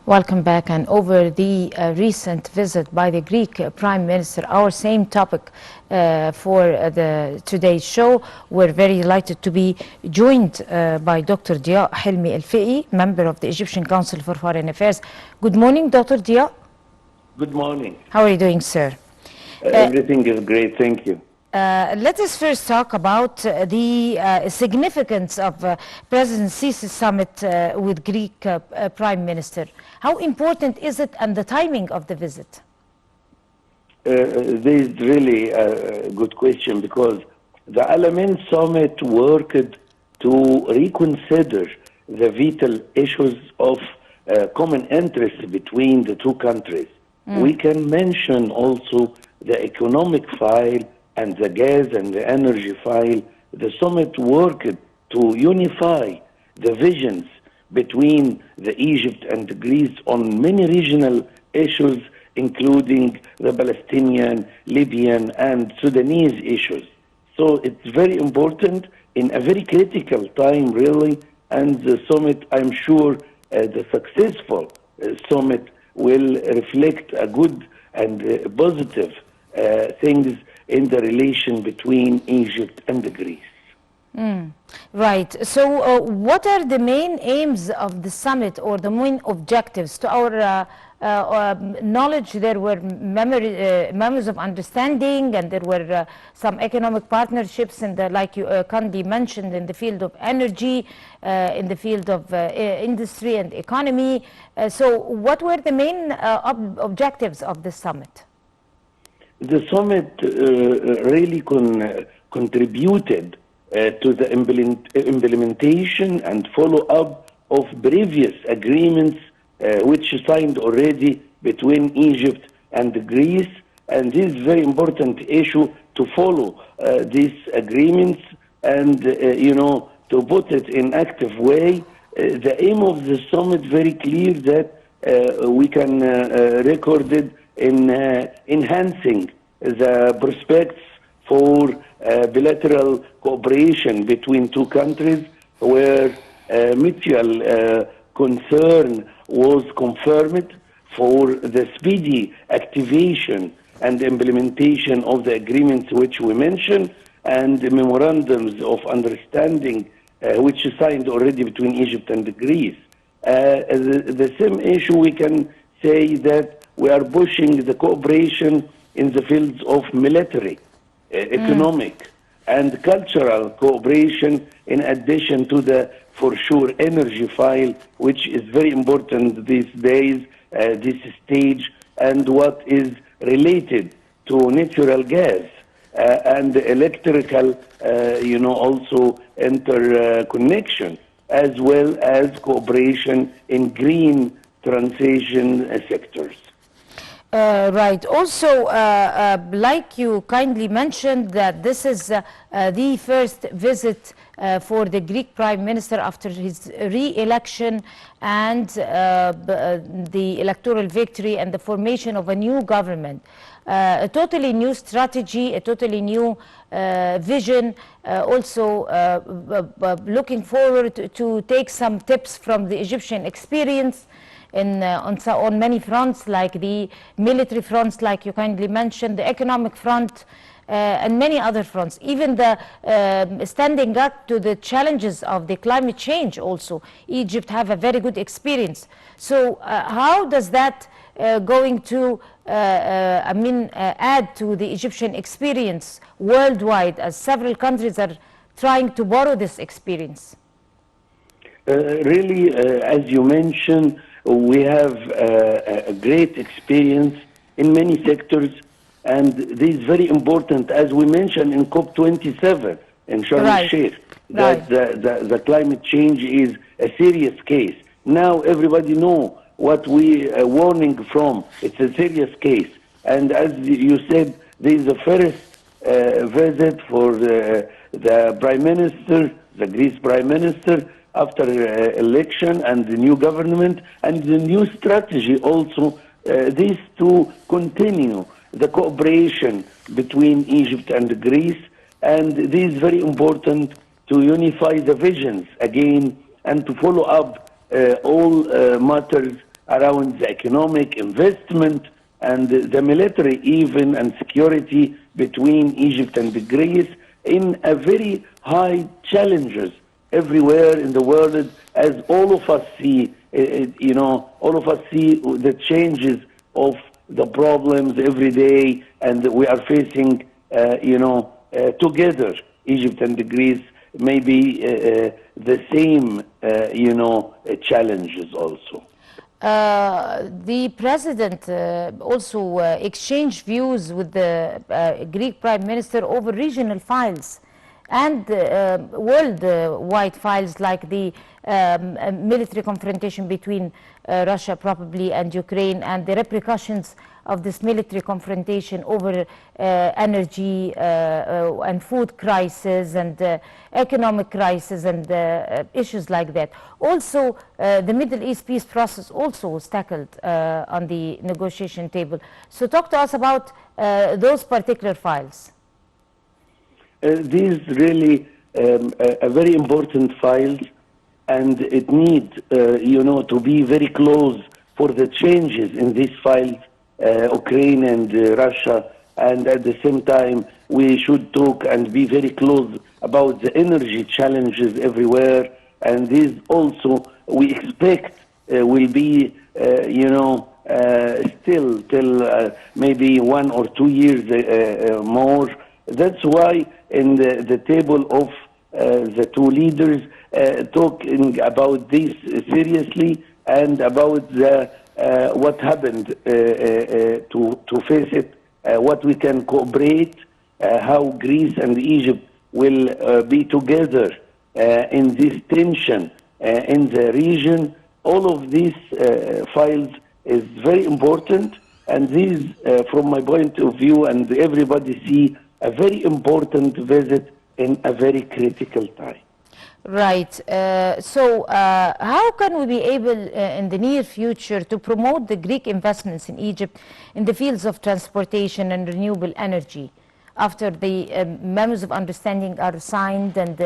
Welcome back. And over the recent visit by the Greek Prime Minister, our same topic for today's show, we're very delighted to be joined by Dr. Diaa El Feki, member of the Egyptian Council for Foreign Affairs. Good morning, Dr. Diaa. Good morning. How are you doing, sir? Everything is great, thank you. Let us first talk about the significance of President Sisi's summit with Greek Prime Minister. How important is it, and the timing of the visit? This is really a good question, because the Alamein summit worked to reconsider the vital issues of common interest between the two countries. We can mention also the economic file and the gas and the energy file. The summit worked to unify the visions between the Egypt and Greece on many regional issues, including the Palestinian, Libyan, and Sudanese issues. So it's very important in a very critical time, really, and the summit, I'm sure, the successful summit will reflect a good and positive things in the relation between Egypt and Greece. Right. So what are the main aims of the summit, or the main objectives? To our knowledge, there were memories of understanding, and there were some economic partnerships, in the, like you kindly mentioned, in the field of energy, in the field of industry and economy. So what were the main objectives of the summit? The summit really contributed to the implementation and follow-up of previous agreements which signed already between Egypt and Greece. And this is a very important issue to follow these agreements and, to put it in active way. The aim of the summit very clear that we can record it in enhancing the prospects for bilateral cooperation between two countries, where mutual concern was confirmed for the speedy activation and implementation of the agreements which we mentioned, and the memorandums of understanding which is signed already between Egypt and Greece. The same issue, we can say that we are pushing the cooperation in the fields of military, economic, and cultural cooperation, in addition to the, for sure, energy file, which is very important these days, this stage, and what is related to natural gas and electrical, also interconnection, as well as cooperation in green transition sectors. Right. Also, like you kindly mentioned, that this is the first visit for the Greek Prime Minister after his re-election and the electoral victory and the formation of a new government. A totally new strategy, a totally new vision, also looking forward to take some tips from the Egyptian experience on many fronts, like the military fronts, like you kindly mentioned, the economic front, and many other fronts, even the standing up to the challenges of the climate change also. Egypt have a very good experience. So how does that going to add to the Egyptian experience worldwide, as several countries are trying to borrow this experience? Really, as you mentioned, we have a great experience in many sectors, and this is very important, as we mentioned in COP27 in Sharm el-Sheikh, that the climate change is a serious case. Now everybody know what we are warning from. It's a serious case. And as you said, this is the first visit for the Prime Minister, the Greece Prime Minister, after election and the new government, and the new strategy also, this to continue the cooperation between Egypt and Greece. And this is very important to unify the visions again and to follow up all matters around the economic investment and the military even and security between Egypt and Greece in a very high challenges everywhere in the world, as all of us see, all of us see the changes of the problems every day, and we are facing, together, Egypt and Greece, maybe the same, challenges also. The president also exchanged views with the Greek prime minister over regional files and worldwide files like the military confrontation between Russia probably and Ukraine, and the repercussions of this military confrontation over energy and food crisis and economic crisis and issues like that. Also, the Middle East peace process also was tackled on the negotiation table. So talk to us about those particular files. These really a very important files, and it needs, to be very close for the changes in these files, Ukraine and Russia, and at the same time, we should talk and be very close about the energy challenges everywhere, and these also we expect will be, still till maybe 1 or 2 years more. That's why in the table of the two leaders talking about this seriously and about the what happened to face it, what we can cooperate, how Greece and Egypt will be together in this tension in the region. All of these files is very important, and these, from my point of view, and everybody see a very important visit in a very critical time. Right. So how can we be able in the near future to promote the Greek investments in Egypt in the fields of transportation and renewable energy after the memos of understanding are signed and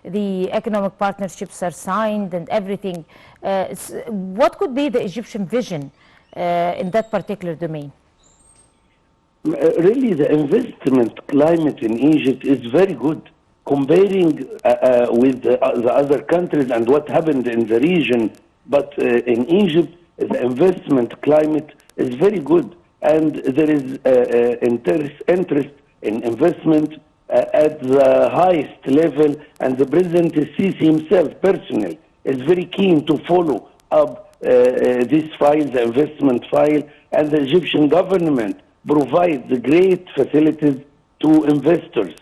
the economic partnerships are signed and everything? What could be the Egyptian vision in that particular domain? Really, the investment climate in Egypt is very good. Comparing with the other countries and what happened in the region, but in Egypt, the investment climate is very good, and there is interest in investment at the highest level, and the President Sisi himself personally is very keen to follow up this file, the investment file, and the Egyptian government provides the great facilities to investors.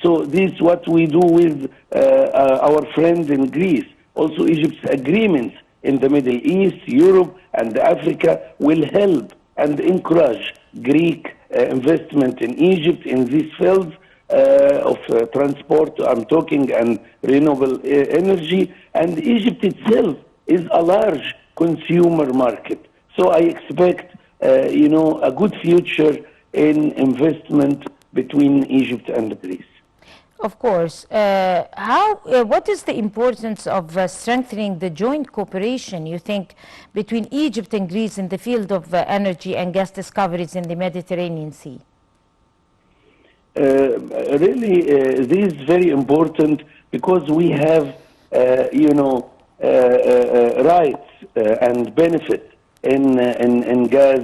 So this is what we do with our friends in Greece. Also, Egypt's agreements in the Middle East, Europe, and Africa will help and encourage Greek investment in Egypt in these fields of transport, I'm talking, and renewable energy. And Egypt itself is a large consumer market. So I expect, a good future in investment between Egypt and Greece. Of course. What is the importance of strengthening the joint cooperation, you think, between Egypt and Greece in the field of energy and gas discoveries in the Mediterranean Sea? Really, this is very important because we have, rights and benefit in gas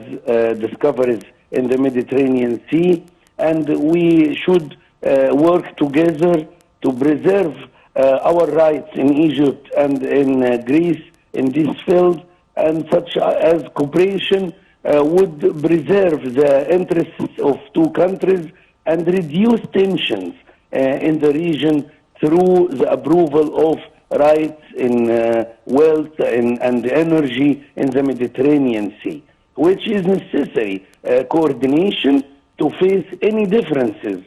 discoveries in the Mediterranean Sea, and we should work together to preserve our rights in Egypt and in Greece in this field, and such as cooperation would preserve the interests of two countries and reduce tensions in the region through the approval of rights in wealth and energy in the Mediterranean Sea, which is necessary coordination to face any differences,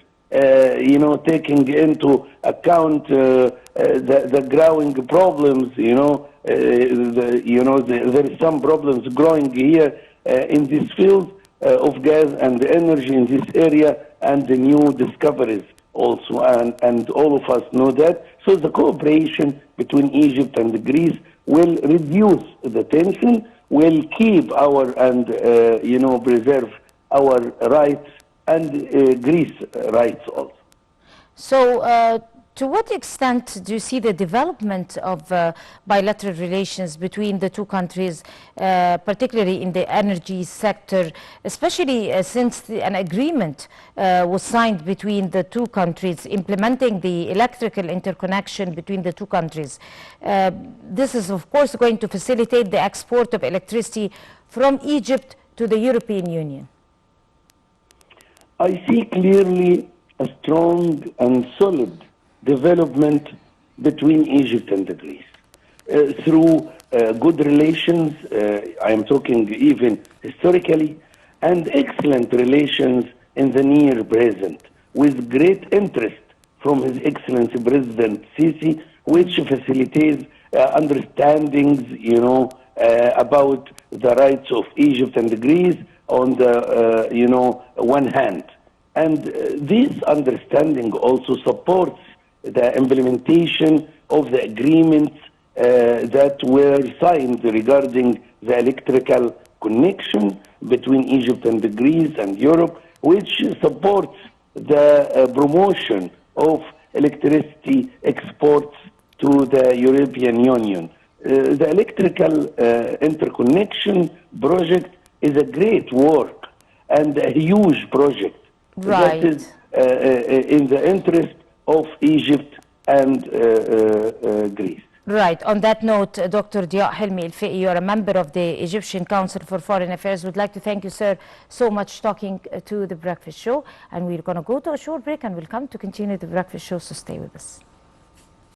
taking into account the growing problems, there is some problems growing here in this field of gas and energy in this area, and the new discoveries also, and all of us know that. So the cooperation between Egypt and Greece will reduce the tension, will keep our and preserve our rights and Greece rights also. So, to what extent do you see the development of bilateral relations between the two countries, particularly in the energy sector, especially since an agreement was signed between the two countries implementing the electrical interconnection between the two countries? This is, of course, going to facilitate the export of electricity from Egypt to the European Union. I see clearly a strong and solid development between Egypt and Greece through good relations, I am talking even historically, and excellent relations in the near present, with great interest from His Excellency President Sisi, which facilitates understandings, about the rights of Egypt and Greece on the, one hand. And this understanding also supports the implementation of the agreements that were signed regarding the electrical connection between Egypt and Greece and Europe, which supports the promotion of electricity exports to the European Union. The electrical interconnection project is a great work and a huge project. Right. That is in the interest of Egypt and Greece. Right. On that note, Dr. Diaa El Feki, you are a member of the Egyptian Council for Foreign Affairs. We'd like to thank you, sir, so much talking to The Breakfast Show. And we're going to go to a short break and we'll come to continue The Breakfast Show, so stay with us.